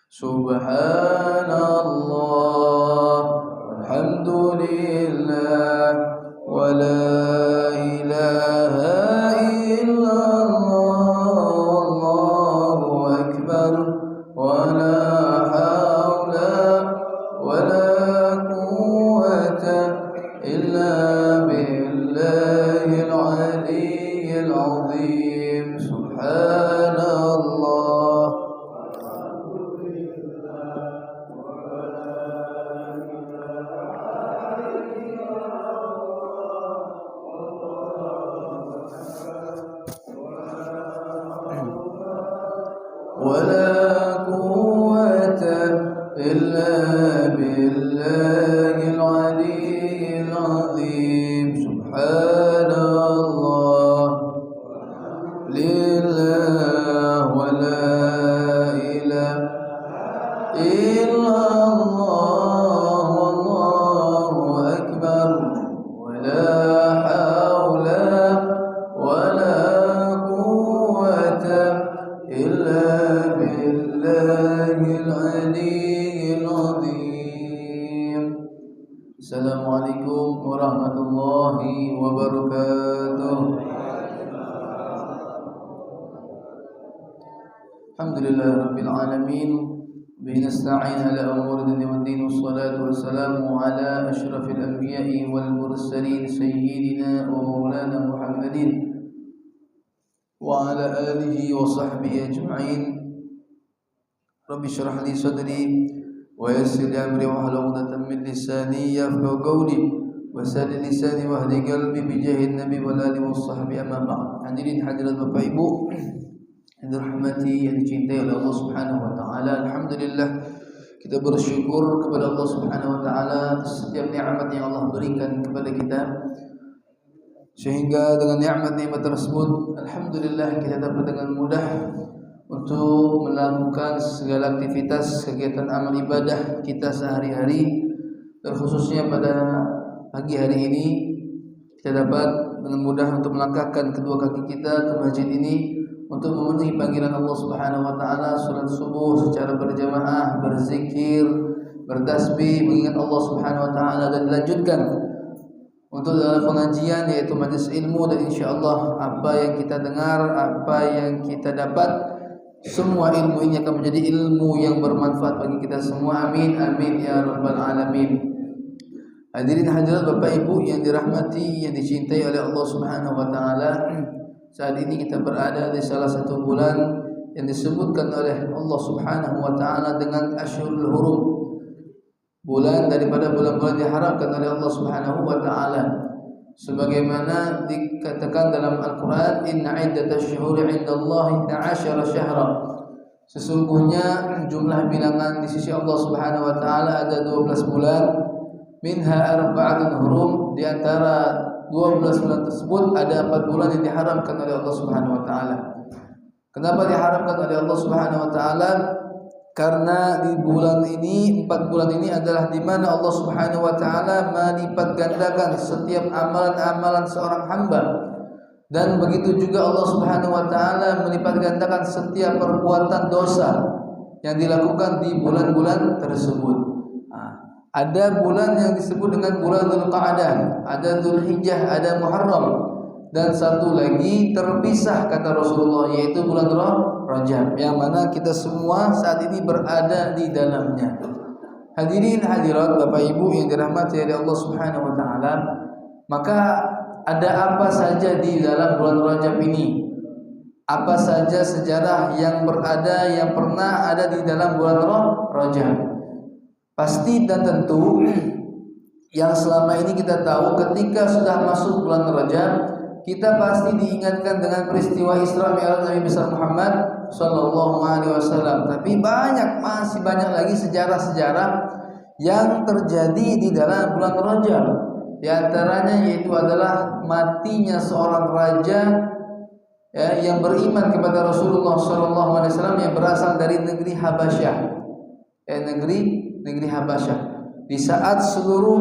Subhanallah, walhamdulillah, wa la ilaha illallah, Allahu akbar, wa la hawla wa la quwwata illa billahil aliyyil azim. Subhanallah. ولا قوة إلا بالله العلي العظيم. سبحان الله لله ولا إله إلا الله والله أكبر ولا حول ولا قوة إلا بالله العلي العظيم. Assalamualaikum warahmatullahi wabarakatuh. Alhamdulillah rabbil alamin, bihi nasta'in ala umuri dunya waddin, wassalatu wassalamu ala asyrafil anbiya'i wal mursalin sayyidina wa maulana Muhammadin wa ala alihi wa sahbihi ajma'in. Rabbi syrah li sadri wa yassir li amri wahlul 'uqdatam min lisani yafqahu qawli wasadid lisani wahdi qalbi bi jahin nabi wal ali was sahbi. Amma ba'd. Hadirin hadirat Bapak Ibu yang dirahmati, yang dicintai oleh Allah Subhanahu wa taala, alhamdulillah kita bersyukur kepada Allah Subhanahu wa taala atas setiap nikmat yang Allah berikan kepada kita, sehingga dengan nikmat-nikmat tersebut alhamdulillah kita dapat dengan mudah untuk melakukan segala aktivitas kegiatan amal ibadah kita sehari-hari, dan khususnya pada pagi hari ini kita dapat dengan mudah untuk melangkahkan kedua kaki kita ke masjid ini untuk memenuhi panggilan Allah Subhanahu wa taala, salat subuh secara berjamaah, berzikir, bertasbih, mengingat Allah Subhanahu wa taala, dan dilanjutkan untuk dalam pengajian yaitu majelis ilmu, dan insyaallah apa yang kita dengar, apa yang kita dapat, semua ilmu ini akan menjadi ilmu yang bermanfaat bagi kita semua. Amin amin ya rabbal alamin. Hadirin hadirat Bapak Ibu yang dirahmati, yang dicintai oleh Allah Subhanahu wa taala, saat ini kita berada di salah satu bulan yang disebutkan oleh Allah Subhanahu wa taala dengan Asyhurul Hurum, bulan daripada bulan-bulan diharamkan oleh Allah Subhanahu wa taala, sebagaimana dikatakan dalam Al-Qur'an, inna iddatash syuhuri 'indallahi 12 syahra, sesungguhnya jumlah bilangan di sisi Allah Subhanahu wa taala ada 12 bulan, minha arba'atun hurum, di antara 12 bulan tersebut ada 4 bulan yang diharamkan oleh Allah Subhanahu wa taala. Kenapa diharamkan oleh Allah Subhanahu wa taala? Karena di bulan ini, 4 bulan ini adalah di mana Allah Subhanahu wa taala melipat gandakan setiap amalan-amalan seorang hamba, dan begitu juga Allah Subhanahu wa taala melipat gandakan setiap perbuatan dosa yang dilakukan di bulan-bulan tersebut. Ada bulan yang disebut dengan bulan Dzulqa'dah, ada Dzulhijjah, ada Muharram, dan satu lagi terpisah kata Rasulullah, yaitu bulan Rajab, yang mana kita semua saat ini berada di dalamnya. Hadirin hadirat Bapak Ibu yang dirahmati oleh Allah Subhanahu wa taala, maka ada apa saja di dalam bulan Rajab ini? Apa saja sejarah yang berada, yang pernah ada di dalam bulan Rajab? Pasti dan tentu yang selama ini kita tahu, ketika sudah masuk bulan Rajab, kita pasti diingatkan dengan peristiwa Isra Mi'raj Nabi besar Muhammad sallallahu alaihi wasallam. Tapi masih banyak lagi sejarah-sejarah yang terjadi di dalam bulan Rajab. Di antaranya yaitu adalah matinya seorang raja yang beriman kepada Rasulullah sallallahu alaihi wasallam, yang berasal dari negeri Habasyah. Negeri Habasyah. Di saat seluruh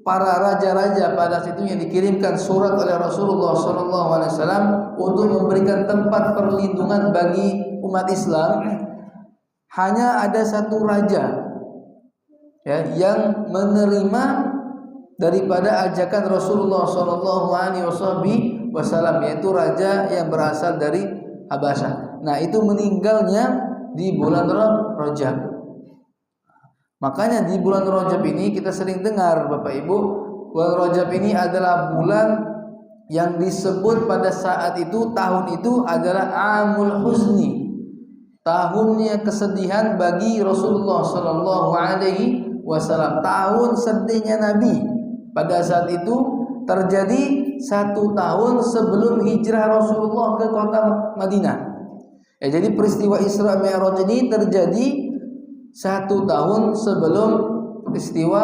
para raja-raja pada situ yang dikirimkan surat oleh Rasulullah SAW untuk memberikan tempat perlindungan bagi umat Islam, hanya ada satu raja ya yang menerima daripada ajakan Rasulullah sallallahu alaihi wasallam, yaitu raja yang berasal dari Habasyah. Nah, itu meninggalnya di bulan Rajab. Makanya di bulan Rajab ini kita sering dengar Bapak Ibu, bulan Rajab ini adalah bulan yang disebut pada saat itu, tahun itu adalah Amul Huzni, tahunnya kesedihan bagi Rasulullah sallallahu alaihi wasallam, tahun sedihnya Nabi. Pada saat itu terjadi 1 tahun sebelum hijrah Rasulullah ke kota Madinah. Jadi peristiwa Isra Mi'raj ini terjadi 1 tahun sebelum peristiwa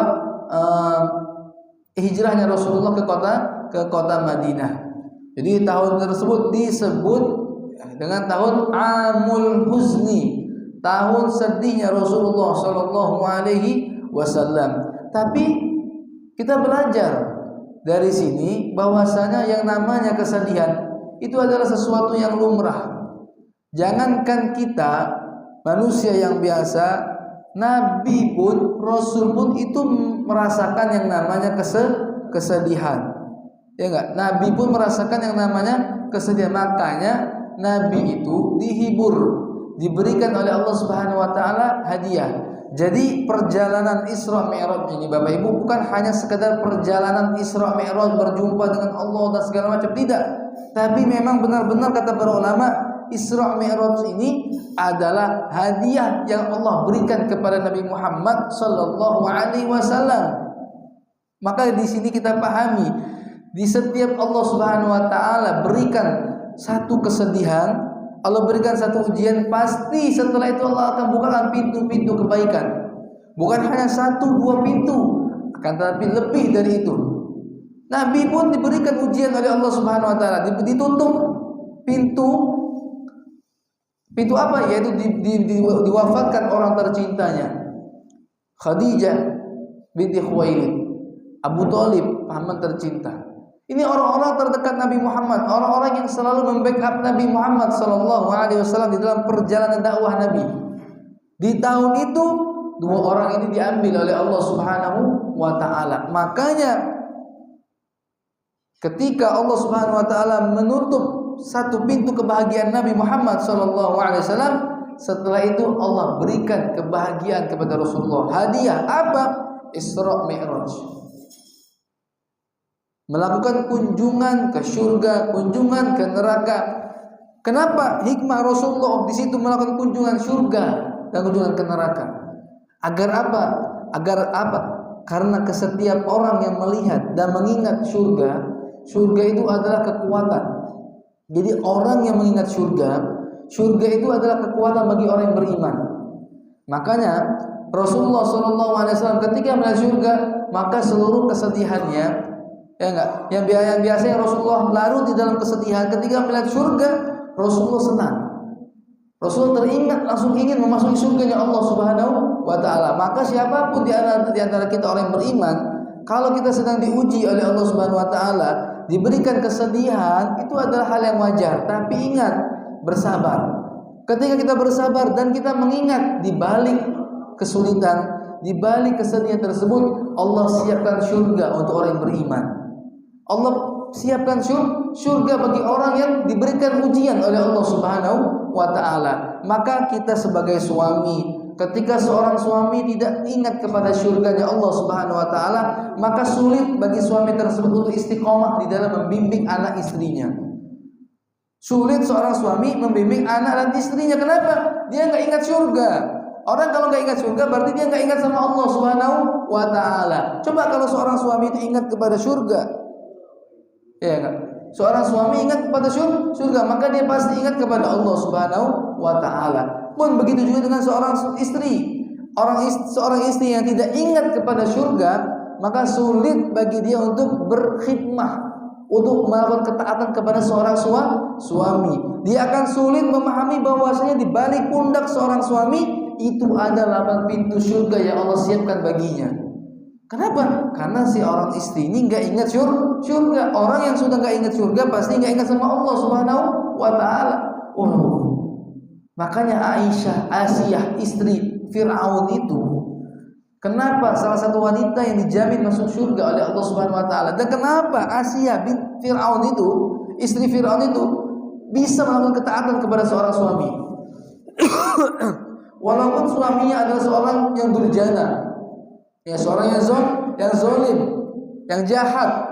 hijrahnya Rasulullah ke kota Madinah. Jadi tahun tersebut disebut dengan tahun Amul Huzni, tahun sedihnya Rasulullah sallallahu alaihi wasallam. Tapi kita belajar dari sini bahwasanya yang namanya kesedihan itu adalah sesuatu yang lumrah. Jangankan kita manusia yang biasa, Nabi pun, Rasul pun itu merasakan yang namanya kesedihan. Ya enggak? Nabi pun merasakan yang namanya kesedihan. Makanya Nabi itu dihibur, diberikan oleh Allah Subhanahu wa taala hadiah. Jadi perjalanan Isra Mi'raj ini Bapak Ibu bukan hanya sekedar perjalanan Isra Mi'raj berjumpa dengan Allah dan segala macam, tidak. Tapi memang benar-benar kata para ulama, Isra Mi'raj ini adalah hadiah yang Allah berikan kepada Nabi Muhammad sallallahu alaihi wasallam. Maka di sini kita pahami, di setiap Allah Subhanahu wa taala berikan satu kesedihan, Allah berikan satu ujian, pasti setelah itu Allah akan bukakan pintu-pintu kebaikan. Bukan hanya 1-2 pintu, akan tetapi lebih dari itu. Nabi pun diberikan ujian oleh Allah Subhanahu wa taala, ditutup pintu apa? Yaitu diwafatkan orang tercintanya, Khadijah binti Khuwailid, Abu Thalib, paman tercinta. Ini orang-orang terdekat Nabi Muhammad, orang-orang yang selalu membackup Nabi Muhammad sallallahu alaihi wasallam di dalam perjalanan dakwah Nabi. Di tahun itu 2 orang ini diambil oleh Allah Subhanahu wa taala. Makanya ketika Allah Subhanahu wa taala menutup satu pintu kebahagiaan Nabi Muhammad sallallahu alaihi wasallam, setelah itu Allah berikan kebahagiaan kepada Rasulullah. Hadiah apa? Isra Mi'raj. Melakukan kunjungan ke surga, kunjungan ke neraka. Kenapa hikmah Rasulullah di situ melakukan kunjungan surga dan kunjungan ke neraka? Agar apa? Karena setiap orang yang melihat dan mengingat surga, surga itu adalah kekuatan. Jadi orang yang mengingat surga itu adalah kekuatan bagi orang yang beriman. Makanya Rasulullah SAW ketika melihat surga, maka seluruh kesedihannya, ya enggak, yang biasanya Rasulullah larut di dalam kesedihan, ketika melihat surga Rasulullah senang. Rasulullah teringat, langsung ingin memasuki surganya Allah Subhanahu wa taala. Maka siapapun di antara kita orang yang beriman, kalau kita sedang diuji oleh Allah Subhanahu wa taala, diberikan kesedihan, itu adalah hal yang wajar. Tapi ingat, bersabar. Ketika kita bersabar dan kita mengingat di balik kesulitan, di balik kesedihan tersebut, Allah siapkan surga untuk orang yang beriman. Allah siapkan surga bagi orang yang diberikan ujian oleh Allah Subhanahu wa taala. Maka kita sebagai suami, ketika seorang suami tidak ingat kepada surganya Allah Subhanahu wa taala, maka sulit bagi suami tersebut untuk istiqomah di dalam membimbing anak istrinya. Sulit seorang suami membimbing anak dan istrinya. Kenapa? Dia enggak ingat surga. Orang kalau enggak ingat surga berarti dia enggak ingat sama Allah Subhanahu wa taala. Coba kalau seorang suami itu ingat kepada surga, ya enggak? Seorang suami ingat kepada surga, maka dia pasti ingat kepada Allah Subhanahu wa taala. Pun begitu juga dengan seorang istri. Seorang istri yang tidak ingat kepada surga, maka sulit bagi dia untuk berkhidmah, untuk melakukan ketaatan kepada seorang suami. Dia akan sulit memahami bahwasanya di balik pundak seorang suami itu ada 8 pintu surga yang Allah siapkan baginya. Kenapa? Karena si orang istri ini enggak ingat surga. Orang yang sudah enggak ingat surga pasti enggak ingat sama Allah Subhanahu wa taala. Makanya Asiyah istri Fir'aun itu, kenapa salah satu wanita yang dijamin masuk surga oleh Allah Subhanahu wa taala, dan kenapa Asiyah bin Fir'aun itu, istri Fir'aun itu bisa melakukan ketaatan kepada seorang suami walaupun suaminya adalah seorang yang durjana, ya, seorang yang zalim, yang jahat.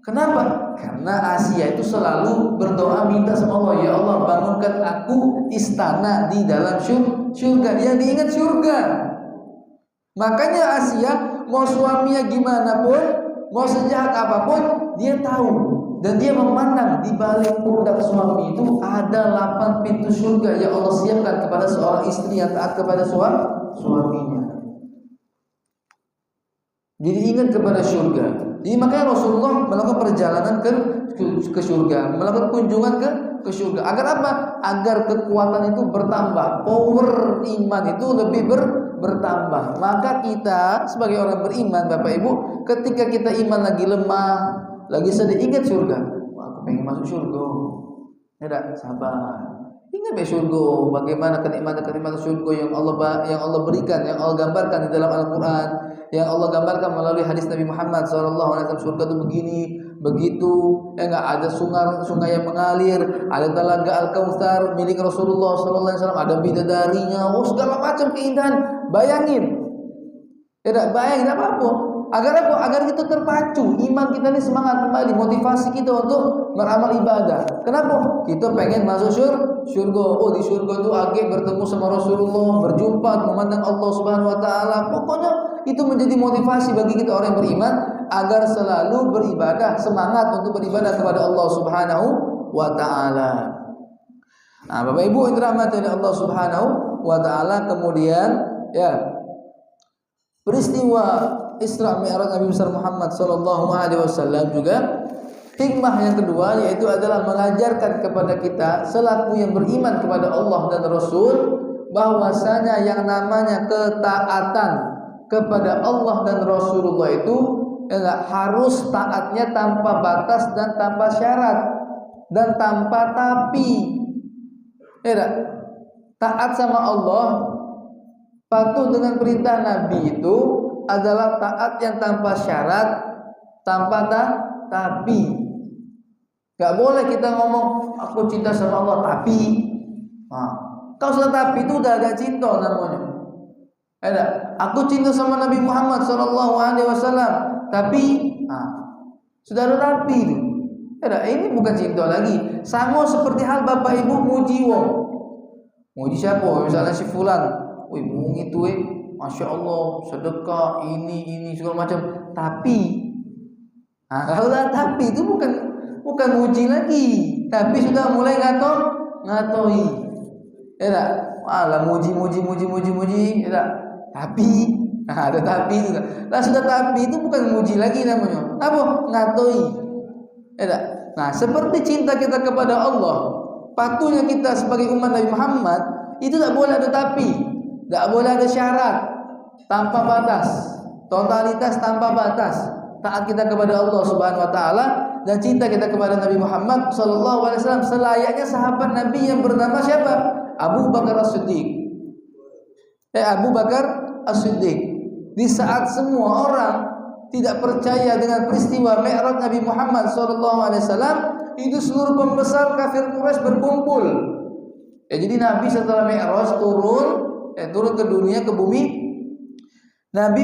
Kenapa? Karena Asia itu selalu berdoa minta sama Allah, ya Allah bangunkan aku istana di dalam surga. Yang diingat surga. Makanya Asia mau suaminya gimana pun, mau sejahat apapun, dia tahu dan dia memandang di balik pundak suami itu ada 8 pintu surga yang Allah siapkan kepada seorang istri yang taat kepada suaminya. Jadi ingat kepada surga. Jadi makanya Rasulullah melakukan perjalanan ke surga, melakukan kunjungan ke surga. Agar apa? Agar kekuatan itu bertambah, power iman itu lebih bertambah. Maka kita sebagai orang beriman, Bapak Ibu, ketika kita iman lagi lemah, lagi sedih, ingat surga. Wah, aku pengen masuk surga. Ya, sabar. Ingat surga, bagaimana kenikmatan surga yang Allah berikan, yang Allah gambarkan di dalam Al-Qur'an, yang Allah gambarkan melalui hadis Nabi Muhammad SAW. Surga itu begini, begitu, ya enggak, ada sungai yang mengalir, ada telaga Al-Kautsar milik Rasulullah SAW, ada bidadarinya, segala macam keindahan. Bayangin, ya enggak, bayangin apa-apa. Agar apa? Agar kita terpacu, iman kita ini semangat kembali, motivasi kita untuk beramal ibadah. Kenapa? Kita pengen masuk surga. Oh, di surga itu agak bertemu sama Rasulullah, berjumpa, memandang Allah Subhanahu wa taala. Pokoknya itu menjadi motivasi bagi kita orang yang beriman agar selalu beribadah, semangat untuk beribadah kepada Allah Subhanahu wa taala. Nah, Bapak Ibu yang dirahmati oleh Allah Subhanahu wa taala, kemudian ya, peristiwa Isra Mi'raj Nabi besar Muhammad sallallahu alaihi wasallam juga hikmah yang kedua, yaitu adalah mengajarkan kepada kita selaku yang beriman kepada Allah dan Rasul bahwasanya yang namanya ketaatan kepada Allah dan Rasulullah itu enggak harus taatnya tanpa batas dan tanpa syarat dan tanpa tapi. Ya, taat sama Allah, patuh dengan perintah Nabi itu adalah taat yang tanpa syarat, tanpa tapi. Gak boleh kita ngomong aku cinta sama Allah tapi. Nah, kalau sudah tapi itu udah agak cinta namanya. Aku cinta sama Nabi Muhammad SAW, tapi sudah ada tapi itu. Ini bukan cinta lagi. Sama seperti hal Bapak Ibu muji wong. Muji siapa? Misalnya si fulan, wih mung itu Masya Allah, sedekah, ini segala macam. Tapi, kalau udah tapi itu bukan muji lagi, tapi sudah mulai ngatoi. Ya tak? Alah muji. Ya tak? Tapi, ada tapi juga. Lah sudah tapi itu bukan muji lagi namanya. Apa? Ngatoi. Ya tak? Nah, seperti cinta kita kepada Allah, patuhnya kita sebagai umat Nabi Muhammad itu tak boleh ada tapi. Tidak boleh ada syarat, tanpa batas, totalitas tanpa batas. Taat kita kepada Allah Subhanahu wa taala dan cinta kita kepada Nabi Muhammad sallallahu alaihi wasallam selayaknya sahabat Nabi yang bernama siapa? Abu Bakar As-Siddiq. Abu Bakar As-Siddiq. Di saat semua orang tidak percaya dengan peristiwa Mi'raj Nabi Muhammad sallallahu alaihi wasallam, itu seluruh pembesar kafir Quraisy berkumpul. Jadi Nabi setelah Mi'raj turun ke dunia, ke bumi, Nabi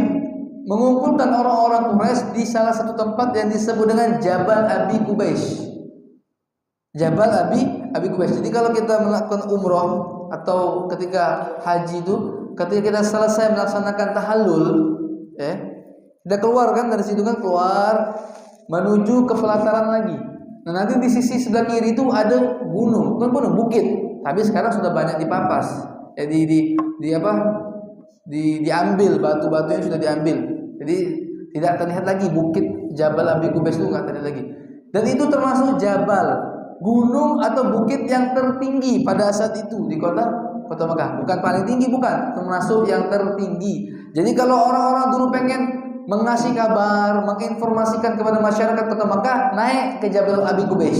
mengumpulkan orang-orang Quraisy di salah satu tempat yang disebut dengan Jabal Abi Qubais. Jabal Abi Qubais. Jadi kalau kita melakukan umroh atau ketika haji itu, ketika kita selesai melaksanakan tahallul, kita keluar kan dari situ kan, keluar menuju ke pelataran lagi. Nah, nanti di sisi sebelah kiri itu ada gunung, bukan gunung, bukit. Tapi sekarang sudah banyak dipapas. Diambil batu-batunya sudah diambil. Jadi tidak terlihat lagi bukit Jabal Abi Qubais itu, enggak terlihat lagi. Dan itu termasuk jabal, gunung atau bukit yang tertinggi pada saat itu di kota Mekah. Bukan paling tinggi, bukan, termasuk yang tertinggi. Jadi kalau orang-orang dulu pengen mengasih kabar, menginformasikan kepada masyarakat kota Mekah, naik ke Jabal Abi Qubais.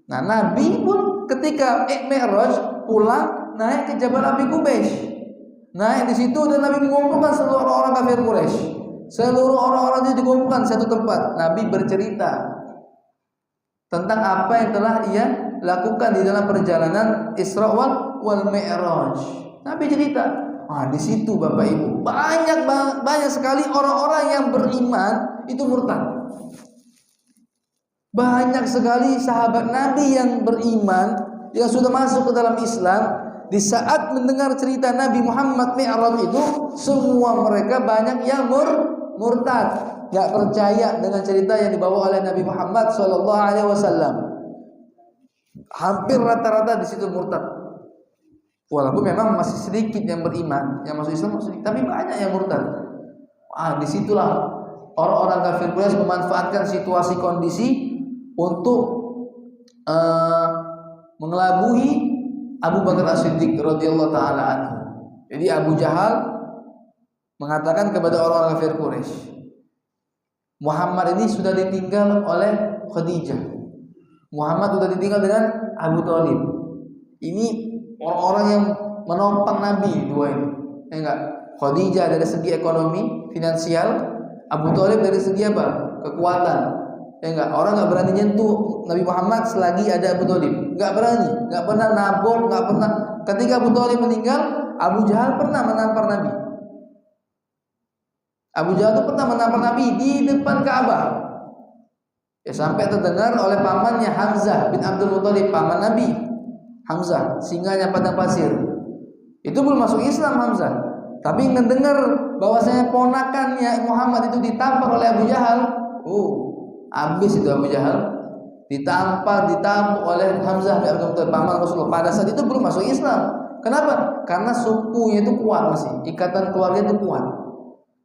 Nah, Nabi pun ketika Mi'raj pulang, naik ke Jabal Abi Qubais. Naik di situ dan Nabi mengumpulkan seluruh orang-orang kafir Quraisy. Seluruh orang-orang itu dikumpulkan satu tempat. Nabi bercerita tentang apa yang telah ia lakukan di dalam perjalanan Isra wal Mi'raj. Nabi cerita, di situ Bapak Ibu banyak sekali orang-orang yang beriman itu murtad. Banyak sekali sahabat Nabi yang beriman yang sudah masuk ke dalam Islam. Di saat mendengar cerita Nabi Muhammad Mi'raj itu, semua mereka banyak yang murtad, gak percaya dengan cerita yang dibawa oleh Nabi Muhammad SAW. Hampir rata-rata di situ murtad. Walaupun memang masih sedikit yang beriman, yang masuk Islam masih sedikit, tapi banyak yang murtad. Disitulah orang-orang kafir Quraisy memanfaatkan situasi kondisi untuk mengelabui Abu Bakar As-Siddiq radhiyallahu taala anhu. Jadi Abu Jahal mengatakan kepada orang-orang kafir Quraisy, Muhammad ini sudah ditinggal oleh Khadijah. Muhammad sudah ditinggal dengan Abu Thalib. Ini orang-orang yang menopang Nabi dua ini. Enggak. Khadijah dari segi ekonomi, finansial, Abu Thalib dari segi apa? Kekuatan. Enggak, orang enggak berani nyentuh Nabi Muhammad selagi ada Abu Thalib. Enggak berani, enggak pernah nabok, enggak pernah. Ketika Abu Thalib meninggal, Abu Jahal pernah menampar Nabi. Abu Jahal itu pernah menampar Nabi di depan Ka'bah. Ya, sampai terdengar oleh pamannya Hamzah bin Abdul Muthalib, paman Nabi. Hamzah, singanya padang pasir. Itu belum masuk Islam Hamzah. Tapi mendengar bahwasanya ponakannya Muhammad itu ditampar oleh Abu Jahal. Habis itu Abu Jahal ditampar oleh Hamzah bin Abdul Muthalib, paman Rasulullah. Pada saat itu belum masuk Islam. Kenapa? Karena sukunya itu kuat masih, ikatan keluarga itu kuat.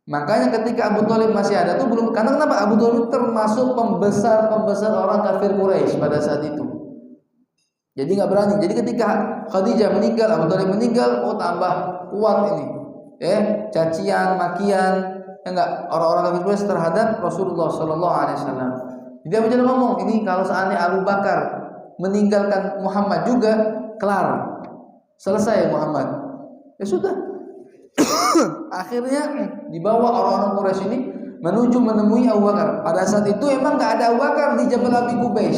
Makanya ketika Abu Thalib masih ada tuh belum. Karena kenapa? Abu Thalib termasuk pembesar orang kafir Quraisy pada saat itu. Jadi nggak berani. Jadi ketika Khadijah meninggal, Abu Thalib meninggal, tambah kuat ini. Cacian, makian, enggak orang-orang kafir Quraisy terhadap Rasulullah Sallallahu Alaihi Wasallam. Jadi Abu Jahal ngomong, ini kalau seandainya Abu Bakar meninggalkan Muhammad juga, kelar, selesai Muhammad. Ya sudah. Akhirnya dibawa orang-orang Quraisy ini menuju menemui Abu Bakar. Pada saat itu emang nggak ada Abu Bakar di Jabal Abi Qubais.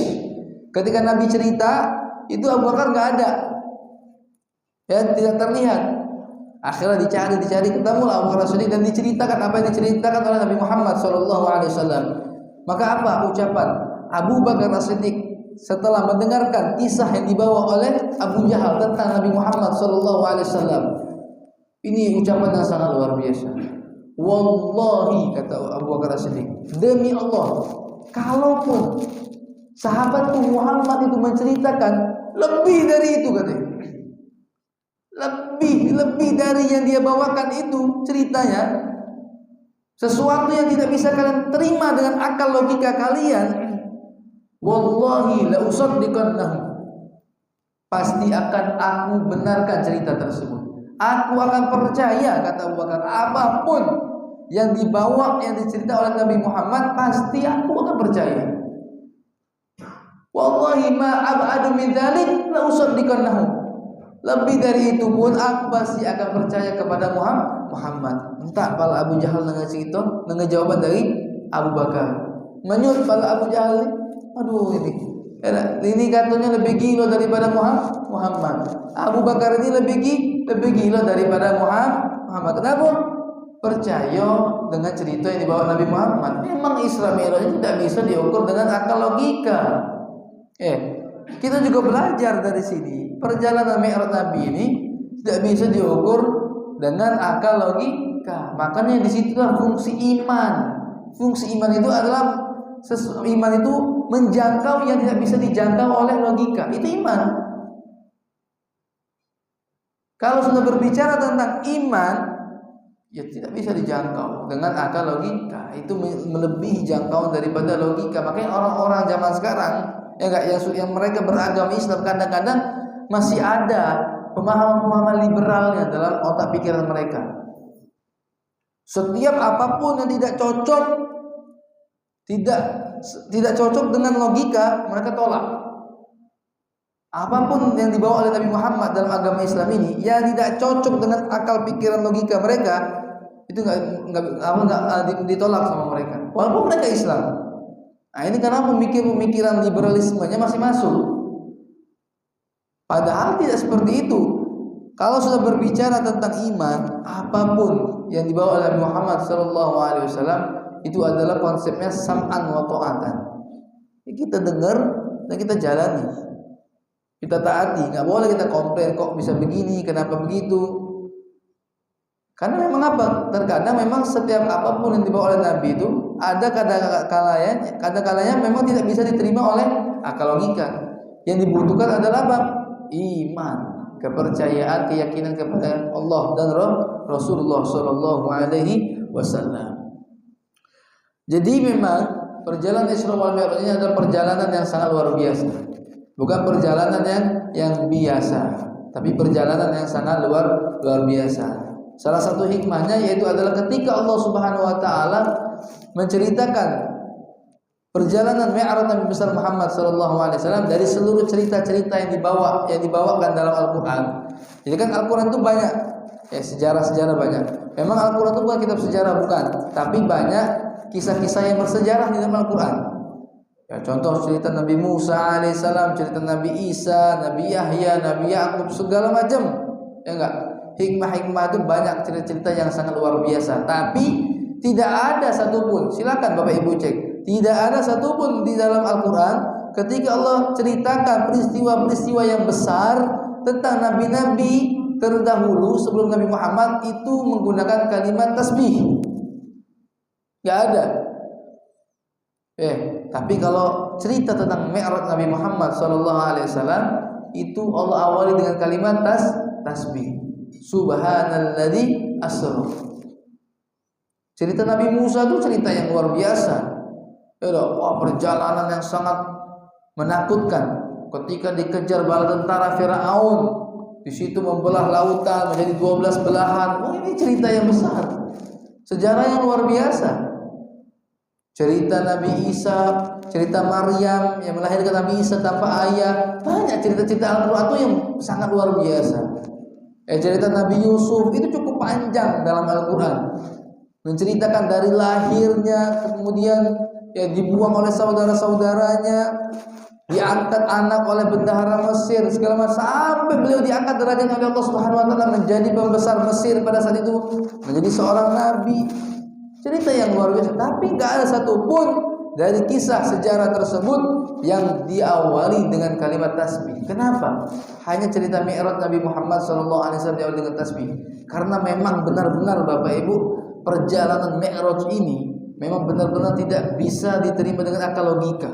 Ketika Nabi cerita, itu Abu Bakar nggak ada, ya tidak terlihat. Akhirnya dicari ketemu Abu Bakar As-Siddiq dan diceritakan apa yang diceritakan oleh Nabi Muhammad SAW. Maka apa ucapan Abu Bakar As-Siddiq setelah mendengarkan kisah yang dibawa oleh Abu Jahal tentang Nabi Muhammad SAW? Ini ucapan yang sangat luar biasa. Wallahi, kata Abu Bakar As-Siddiq, demi Allah, kalaupun sahabatku Muhammad itu menceritakan lebih dari itu, katanya, lebih dari yang dia bawakan itu ceritanya, sesuatu yang tidak bisa kalian terima dengan akal logika kalian, wallahi la usaddiqannahu, pasti akan aku benarkan cerita tersebut. Aku akan percaya, kata Abu Bakar, apapun yang dibawa, yang diceritakan oleh Nabi Muhammad, pasti aku akan percaya. Wallahi ma ab'adu min dzalik la usaddiqannahu. Lebih dari itu pun aku pasti akan percaya kepada Muhammad. Entah pala Abu Jahal ngasih itu, jawaban dari Abu Bakar. Menyut pala Abu Jahal, aduh ini katanya lebih gila daripada Muhammad. Abu Bakar ini lebih gila daripada Muhammad. Kenapa? Percaya dengan cerita yang dibawa Nabi Muhammad. Memang Isra Mi'raj itu tidak bisa diukur dengan akal logika. Kita juga belajar dari sini. Perjalanan Mi'raj Nabi ini tidak bisa diukur dengan akal logika. Makanya disitulah fungsi iman. Fungsi iman itu adalah iman itu menjangkau yang tidak bisa dijangkau oleh logika. Itu iman. Kalau sudah berbicara tentang iman, ya tidak bisa dijangkau dengan akal logika. Itu melebihi jangkauan daripada logika. Makanya orang-orang zaman sekarang yang mereka beragama Islam kadang-kadang masih ada pemahaman-pemahaman liberalnya dalam otak pikiran mereka. Setiap apapun yang tidak cocok dengan logika, mereka tolak. Apapun yang dibawa oleh Nabi Muhammad dalam agama Islam ini yang tidak cocok dengan akal pikiran logika mereka, itu nggak ditolak sama mereka. Walaupun mereka Islam. Nah, ini karena pemikiran liberalismenya masih masuk. Padahal tidak seperti itu. Kalau sudah berbicara tentang iman, apapun yang dibawa oleh Muhammad SAW itu adalah konsepnya sam'an wa ta'atan. Kita dengar dan kita jalani, kita taati. Nggak boleh kita komplain, kok bisa begini, kenapa begitu. Karena memang apa? Terkadang memang setiap apapun yang dibawa oleh Nabi itu ada kadang-kalanya memang tidak bisa diterima oleh akal logika. Yang dibutuhkan adalah apa? Iman, kepercayaan, keyakinan kepada Allah dan Rasulullah Shallallahu Alaihi Wasallam. Jadi memang perjalanan Isra wal Mi'raj ini adalah perjalanan yang sangat luar biasa. Bukan perjalanan yang biasa, tapi perjalanan yang sangat luar biasa. Salah satu hikmahnya yaitu adalah ketika Allah Subhanahu wa taala menceritakan perjalanan Mi'raj Nabi besar Muhammad sallallahu alaihi wasallam dari seluruh cerita-cerita yang dibawakan dalam Al-Qur'an. Jadi kan Al-Qur'an itu banyak sejarah-sejarah banyak. Memang Al-Qur'an itu bukan kitab sejarah, bukan, tapi banyak kisah-kisah yang bersejarah di dalam Al-Qur'an. Ya, contoh cerita Nabi Musa alaihissalam, cerita Nabi Isa, Nabi Yahya, Nabi Yakub, segala macam. Ya enggak? Hikmah-hikmah itu banyak cerita-cerita yang sangat luar biasa. Tapi tidak ada satupun, silakan Bapak Ibu cek, tidak ada satupun di dalam Al-Quran ketika Allah ceritakan peristiwa-peristiwa yang besar tentang nabi-nabi terdahulu sebelum Nabi Muhammad itu menggunakan kalimat tasbih. Gak ada. Tapi kalau cerita tentang Mi'raj Nabi Muhammad SAW itu Allah awali dengan kalimat tasbih. Subhanalladzi asra. Cerita Nabi Musa itu cerita yang luar biasa. Perjalanan yang sangat menakutkan ketika dikejar bala tentara Firaun. Di situ membelah lautan menjadi 12 belahan. Ini cerita yang besar. Sejarah yang luar biasa. Cerita Nabi Isa, cerita Maryam yang melahirkan Nabi Isa tanpa ayah. Banyak cerita-cerita Al-Quran itu yang sangat luar biasa. Cerita Nabi Yusuf itu cukup panjang dalam Al-Quran, menceritakan dari lahirnya, kemudian dibuang oleh saudara-saudaranya, diangkat anak oleh bendahara Mesir, segala macam, sampai beliau diangkat derajat oleh Allah Subhanahu wa taala menjadi pembesar Mesir pada saat itu, menjadi seorang nabi. Cerita yang luar biasa, tapi nggak ada satupun dari kisah sejarah tersebut yang diawali dengan kalimat tasbih. Kenapa? Hanya cerita Mi'raj Nabi Muhammad SAW diawali dengan tasbih. Karena memang benar-benar Bapak Ibu, perjalanan Mi'raj ini memang benar-benar tidak bisa diterima dengan akal logika.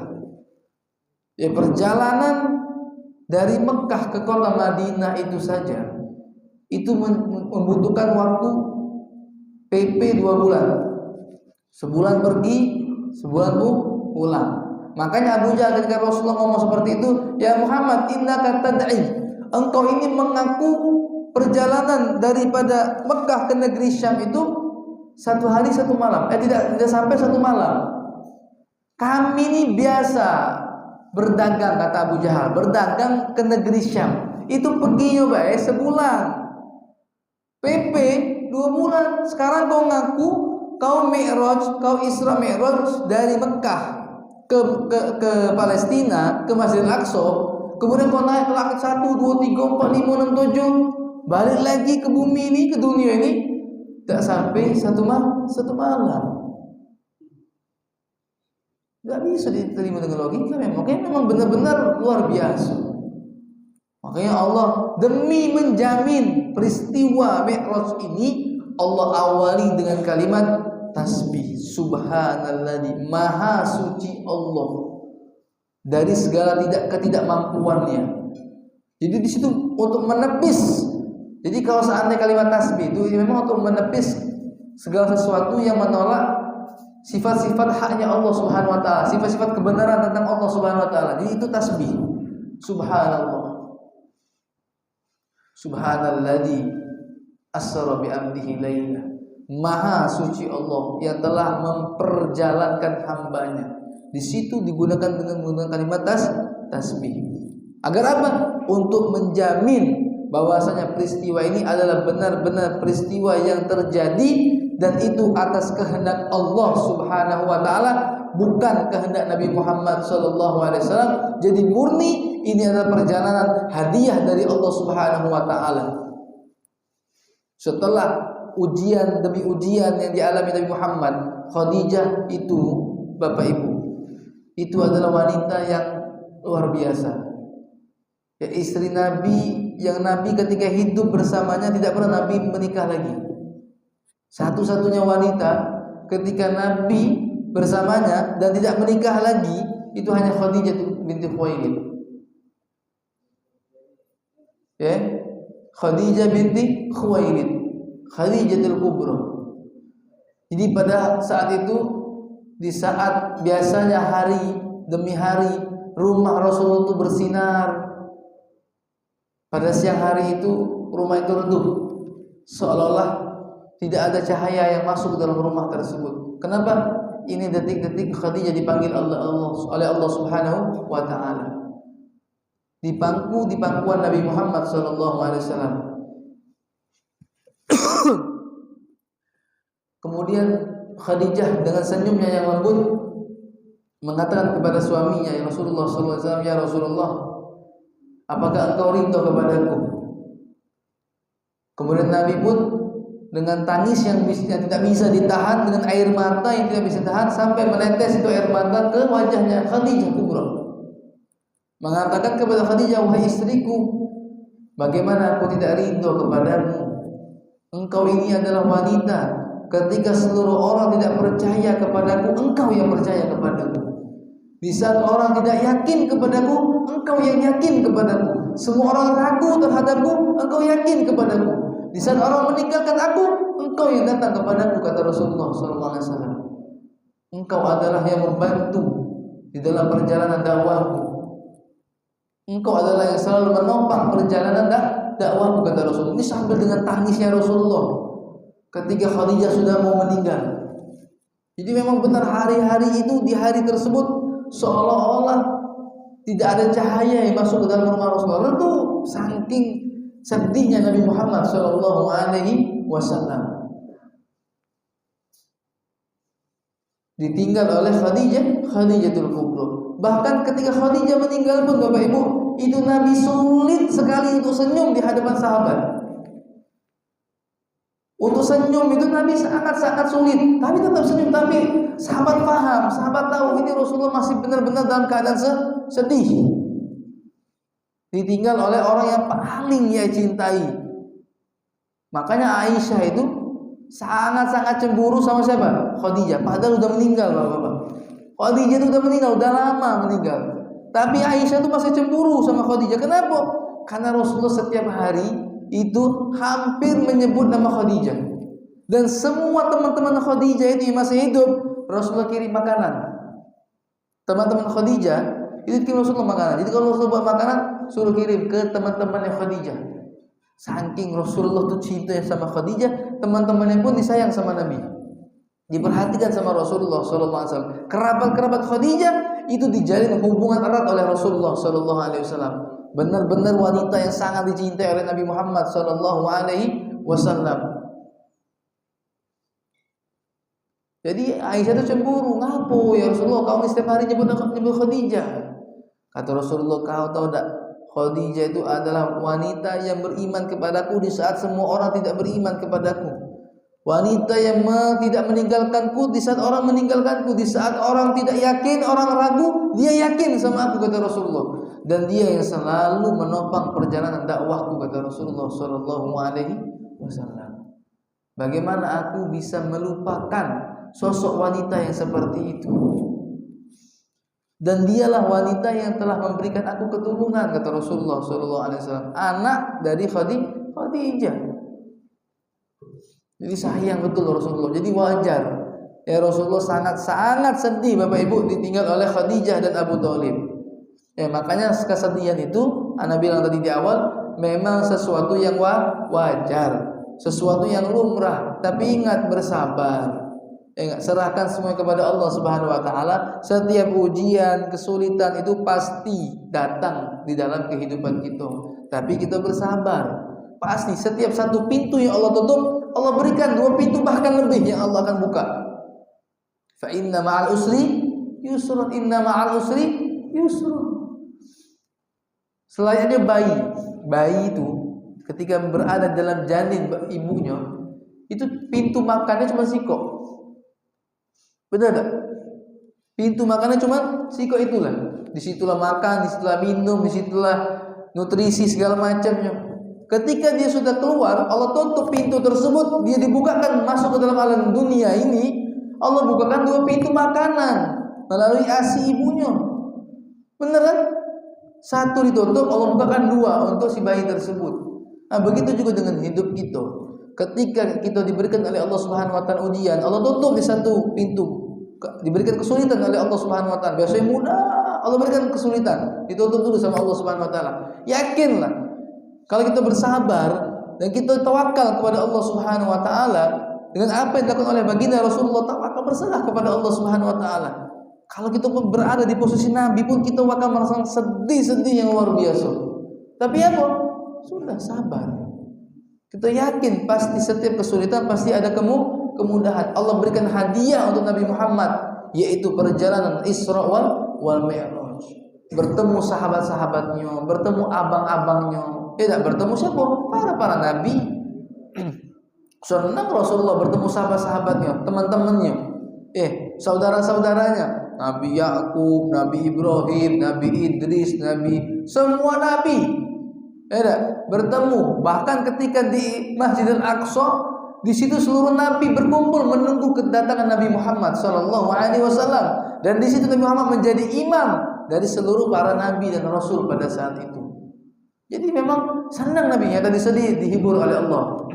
Perjalanan dari Mekah ke kota Madinah itu saja itu membutuhkan waktu PP 2 bulan. Sebulan pergi, sebulan pulang. Makanya Abu Jahal ketika Rasulullah ngomong seperti itu, ya Muhammad, innaka tad'i, engkau ini mengaku perjalanan daripada Mekah ke negeri Syam itu 1 hari 1 malam. Tidak sampai 1 malam. Kami ini biasa berdagang, kata Abu Jahal, berdagang ke negeri Syam. Itu pergi sebulan. PP 2 bulan. Sekarang kau ngaku kau Mi'raj, kau Isra Mi'raj dari Mekah ke Palestina, ke Masjidil Aqsa, kemudian kau naik ke langit 1, 2, 3, 4, 5, 6, 7, balik lagi ke bumi ini, ke dunia ini, tak sampai 1 malam. Gak bisa diterima dengan logika memang. Makanya memang benar-benar luar biasa. Makanya Allah demi menjamin peristiwa Mi'raj ini, Allah awali dengan kalimat tasbih. Subhanalladzi, maha suci Allah dari segala ketidakmampuannya. Jadi di situ untuk menepis. Jadi kalau seandainya kalimat tasbih itu memang untuk menepis segala sesuatu yang menolak sifat-sifat haknya Allah Subhanahu wa taala, sifat-sifat kebenaran tentang Allah Subhanahu wa taala. Jadi itu tasbih. Subhanallah. Subhanalladzi asra bi 'abdihi laila. Maha suci Allah yang telah memperjalankan hambanya. Di situ digunakan dengan menggunakan kalimat tasbih. Agar apa? Untuk menjamin bahwasanya peristiwa ini adalah benar-benar peristiwa yang terjadi dan itu atas kehendak Allah Subhanahu wa taala, bukan kehendak Nabi Muhammad sallallahu alaihi wasallam. Jadi murni ini adalah perjalanan hadiah dari Allah Subhanahu wa taala. Setelah ujian demi ujian yang dialami Nabi Muhammad, Khadijah itu, Bapak Ibu, itu adalah wanita yang luar biasa. Ya, istri Nabi yang Nabi ketika hidup bersamanya tidak pernah Nabi menikah lagi. Satu-satunya wanita ketika Nabi bersamanya dan tidak menikah lagi itu hanya Khadijah binti Khuwailid. Ya, Khadijah binti Khuwailid, Khadijatul Kubra. Jadi pada saat itu, di saat biasanya hari demi hari rumah Rasulullah itu bersinar, pada siang hari itu rumah itu redup, seolah-olah tidak ada cahaya yang masuk ke dalam rumah tersebut. Kenapa? Ini detik-detik Khadijah dipanggil oleh Allah Subhanahu wa taala. Di pangkuan Nabi Muhammad sallallahu alaihi wasallam. Kemudian Khadijah dengan senyumnya yang lembut mengatakan kepada suaminya, ya Rasulullah sallallahu alaihi wasallam, ya Rasulullah, apakah engkau rindu kepadaku? Kemudian Nabi pun dengan tangis yang tidak bisa ditahan, dengan air mata yang tidak bisa ditahan, sampai menetes itu air mata ke wajahnya Khadijah Kubra, mengatakan kepada Khadijah, wahai istriku, bagaimana aku tidak rindu kepadamu? Engkau ini adalah wanita, ketika seluruh orang tidak percaya kepadaku, engkau yang percaya kepadaku. Di saat orang tidak yakin kepadaku, engkau yang yakin kepadaku. Semua orang ragu terhadapku, engkau yakin kepadaku. Di saat orang meninggalkan aku, engkau yang datang kepadaku, kata Rasulullah SAW. Engkau adalah yang membantu di dalam perjalanan dakwahku. Engkau adalah yang selalu menopang perjalanan dakwahku, kata Rasulullah. Ini sambil dengan tangisnya Rasulullah ketika Khadijah sudah mau meninggal. Jadi memang benar hari-hari itu, di hari tersebut seolah-olah tidak ada cahaya yang masuk ke dalam rumah Rasulullah. Itu saking sedihnya Nabi Muhammad sallallahu alaihi wasallam. Ditinggal oleh Khadijatul Kubra. Bahkan ketika Khadijah meninggal pun, Bapak Ibu, itu Nabi sulit sekali untuk senyum di hadapan sahabat. Untuk senyum itu Nabi sangat-sangat sulit, tapi tetap senyum. Tapi sahabat paham, sahabat tahu ini Rasulullah masih benar-benar dalam keadaan sedih. Ditinggal oleh orang yang paling ia cintai. Makanya Aisyah itu sangat-sangat cemburu sama siapa? Khadijah. Padahal sudah meninggal, Bapak-bapak. Khadijah itu sudah meninggal, sudah lama meninggal. Tapi Aisyah itu masih cemburu sama Khadijah. Kenapa? Karena Rasulullah setiap hari itu hampir menyebut nama Khadijah. Dan semua teman-teman Khadijah itu yang masih hidup, Rasulullah kirim makanan. Teman-teman Khadijah itu kirim Rasulullah makanan. Jadi kalau Rasulullah buat makanan, suruh kirim ke teman-temannya Khadijah. Saking Rasulullah tuh cinta sama Khadijah, teman-temannya pun disayang sama Nabi, diperhatikan sama Rasulullah SAW. Kerabat-kerabat Khadijah itu dijalin hubungan erat oleh Rasulullah SAW. Benar-benar wanita yang sangat dicintai oleh Nabi Muhammad SAW. Jadi Aisyah itu cemburu, ngapo ya Rasulullah, kau ini setiap hari nyebut Khadijah. Kata Rasulullah, kau tahu tak, Khadijah itu adalah wanita yang beriman kepadaku di saat semua orang tidak beriman kepadaku. Wanita yang tidak meninggalkanku di saat orang meninggalkanku. Di saat orang tidak yakin, orang ragu, dia yakin sama aku, kata Rasulullah. Dan dia yang selalu menopang perjalanan dakwahku, kata Rasulullah SAW. Bagaimana aku bisa melupakan sosok wanita yang seperti itu? Dan dialah wanita yang telah memberikan aku keturunan, kata Rasulullah SAW. Anak dari Khadijah. Jadi sayang betul Rasulullah. Jadi wajar ya Rasulullah sangat-sangat sedih, Bapak Ibu, ditinggal oleh Khadijah dan Abu Thalib. Ya, makanya kesedihan itu Ana bilang tadi di awal, memang sesuatu yang wajar, sesuatu yang lumrah. Tapi ingat, bersabar. Enggak, serahkan semua kepada Allah Subhanahu wa taala. Setiap ujian, kesulitan itu pasti datang di dalam kehidupan kita. Tapi kita bersabar. Pasti setiap satu pintu yang Allah tutup, Allah berikan 2 pintu bahkan lebih yang Allah akan buka. Fa inna ma'al usri yusrun, inna ma'al usri yusrun. Selayaknya bayi itu ketika berada dalam janin ibunya, itu pintu makannya cuma siko. Benar tak? Pintu makannya cuma siko itulah. Disitulah makan, disitulah minum, disitulah nutrisi segala macamnya. Ketika dia sudah keluar, Allah tutup pintu tersebut, dia dibukakan masuk ke dalam alam dunia ini. Allah bukakan 2 pintu makanan melalui ASI ibunya. Benar kan? 1 ditutup, Allah bukakan 2 untuk si bayi tersebut. Nah, begitu juga dengan hidup kita. Ketika kita diberikan oleh Allah Subhanahu wa taala ujian, Allah tutup di 1 pintu. Diberikan kesulitan oleh Allah Subhanahu wa taala. Biasanya mudah, Allah berikan kesulitan, ditutup dulu sama Allah Subhanahu wa taala. Yakinlah kalau kita bersabar dan kita tawakal kepada Allah Subhanahu wa taala dengan apa yang dilakukan oleh baginda Rasulullah, tawakal berserah kepada Allah Subhanahu wa taala. Kalau kita pun berada di posisi Nabi pun kita akan merasakan sedih-sedih yang luar biasa. Tapi apa? Sudah sabar. Kita yakin pasti setiap kesulitan pasti ada kemudahan. Allah berikan hadiah untuk Nabi Muhammad, yaitu perjalanan Isra wal Mi'raj. Bertemu sahabat-sahabatnya, bertemu abang-abangnya. Tidak bertemu siapa? Para nabi. Senang Rasulullah bertemu sahabat-sahabatnya, teman-temannya, saudara-saudaranya. Nabi Yakub, Nabi Ibrahim, Nabi Idris, semua nabi. Bertemu. Bahkan ketika di Masjidil Aqsa, di situ seluruh nabi berkumpul menunggu kedatangan Nabi Muhammad sallallahu alaihi wasallam, dan di situ Nabi Muhammad menjadi imam dari seluruh para nabi dan rasul pada saat itu. Jadi memang senang nabinya, tadi sedih dihibur oleh Allah.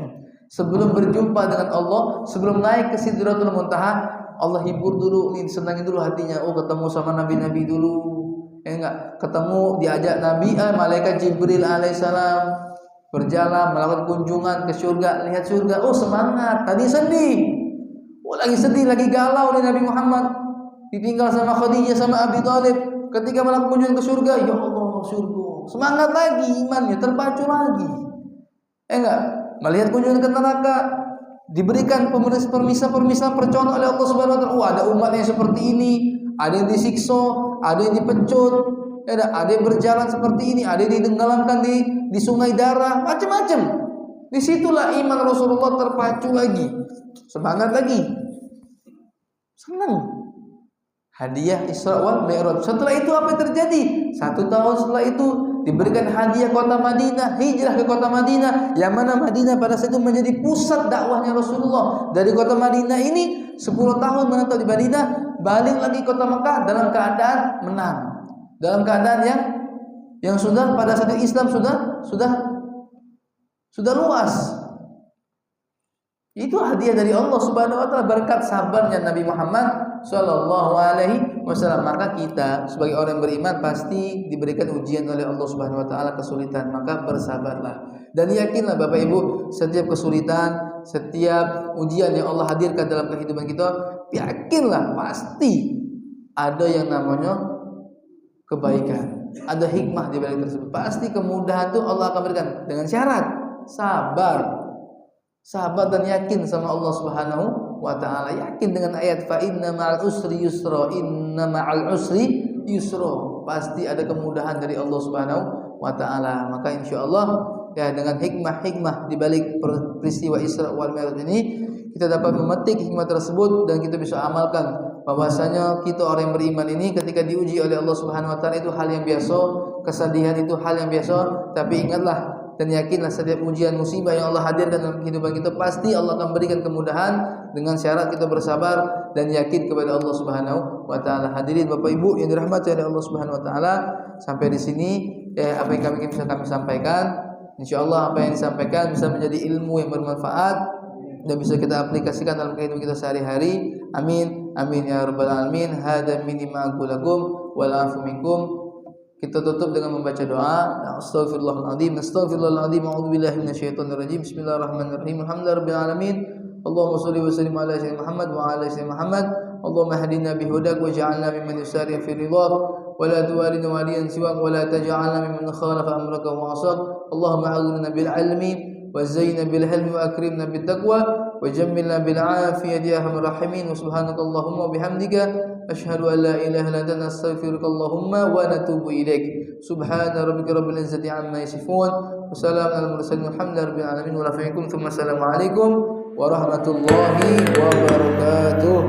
Sebelum berjumpa dengan Allah, sebelum naik ke Sidratul Muntaha, Allah hibur dulu, senangin dulu hatinya. Oh, ketemu sama nabi-nabi dulu. Ketemu, diajak Nabi, malaikat Jibril alaihissalam berjalan melakukan kunjungan ke surga, lihat surga. Oh, semangat. Tadi sedih. Oh, lagi sedih, lagi galau nih Nabi Muhammad. Ditinggal sama Khadijah sama Abi Thalib. Ketika melakukan kunjungan ke surga, ya Allah, surga. Semangat lagi imannya, terpacu lagi. Melihat kunjungan ke neraka, diberikan permisah-permisah percontoh oleh Allah Subhanahu wa taala. Ada umat yang seperti ini, ada yang disiksa, ada yang dipencut, ada yang berjalan seperti ini, ada yang ditenggelamkan di sungai darah, macam-macam. Disitulah iman Rasulullah terpacu lagi, semangat lagi, senang. Hadiah Isra wal Mi'raj. Setelah itu apa yang terjadi? 1 tahun setelah itu diberikan hadiah kota Madinah, hijrah ke kota Madinah, yang mana Madinah pada saat itu menjadi pusat dakwahnya Rasulullah. Dari kota Madinah ini 10 tahun menetap di Madinah, balik lagi kota Mekah dalam keadaan menang, dalam keadaan yang sudah pada saat itu Islam sudah luas. Itu hadiah dari Allah Subhanahu wa taala, berkat sabarnya Nabi Muhammad sallallahu alaihi wasallam. Maka kita sebagai orang yang beriman pasti diberikan ujian oleh Allah Subhanahu wa taala, kesulitan, maka bersabarlah. Dan yakinlah Bapak Ibu, setiap kesulitan, setiap ujian yang Allah hadirkan dalam kehidupan kita, yakinlah pasti ada yang namanya kebaikan, ada hikmah di balik tersebut. Pasti kemudahan itu Allah akan berikan dengan syarat sabar dan yakin sama Allah Subhanahu wa taala. Yakin dengan ayat fa inna ma'al usri yusra, inna ma'al usri yusra. Pasti ada kemudahan dari Allah Subhanahu wa taala. Maka insyaallah dengan hikmah di balik peristiwa Isra wal Mi'raj ini, kita dapat memetik hikmah tersebut dan kita bisa amalkan. Bahwasanya kita orang yang beriman ini ketika diuji oleh Allah Subhanahu wa taala itu hal yang biasa, kesedihan itu hal yang biasa, tapi ingatlah dan yakinlah setiap ujian musibah yang Allah hadirkan dalam kehidupan kita, pasti Allah akan berikan kemudahan dengan syarat kita bersabar dan yakin kepada Allah Subhanahu wa taala. Hadirin Bapak Ibu yang dirahmati oleh Allah Subhanahu wa taala, sampai di sini apa yang bisa kami sampaikan. Insyaallah apa yang disampaikan bisa menjadi ilmu yang bermanfaat dan bisa kita aplikasikan dalam kehidupan kita sehari-hari. Amin amin ya rabbal alamin. Hadza minima aqulakum wal afu minkum. Kita tutup dengan membaca doa. Astaghfirullahaladzim, astaghfirullahaladzim, a'udzubillahi minasyaitonir rajim. Bismillahirrahmanirrahim. Alhamdulillahirabbil alamin. اللهم صل وسلم على سيدنا محمد وعلى سيدنا محمد اللهم اهدنا بهداك واجعلنا ممن يسارع في رضاك ولا توالنا وليا سواك ولا تجعلنا ممن خالف أمرك وعصاك اللهم أغننا بالعلم وزينا بالحلم وأكرمنا بالتقوى وجملنا بالعافية يا أرحم الراحمين وسبحانك اللهم وبحمدك أشهد أن لا إله إلا أنت نستغفرك اللهم ونتوب إليك سبحان ربك رب العزة عما يصفون وسلام على المرسلين والحمد لله رب العالمين ورحمكم ثم السلام عليكم ورحمة الله وبركاته.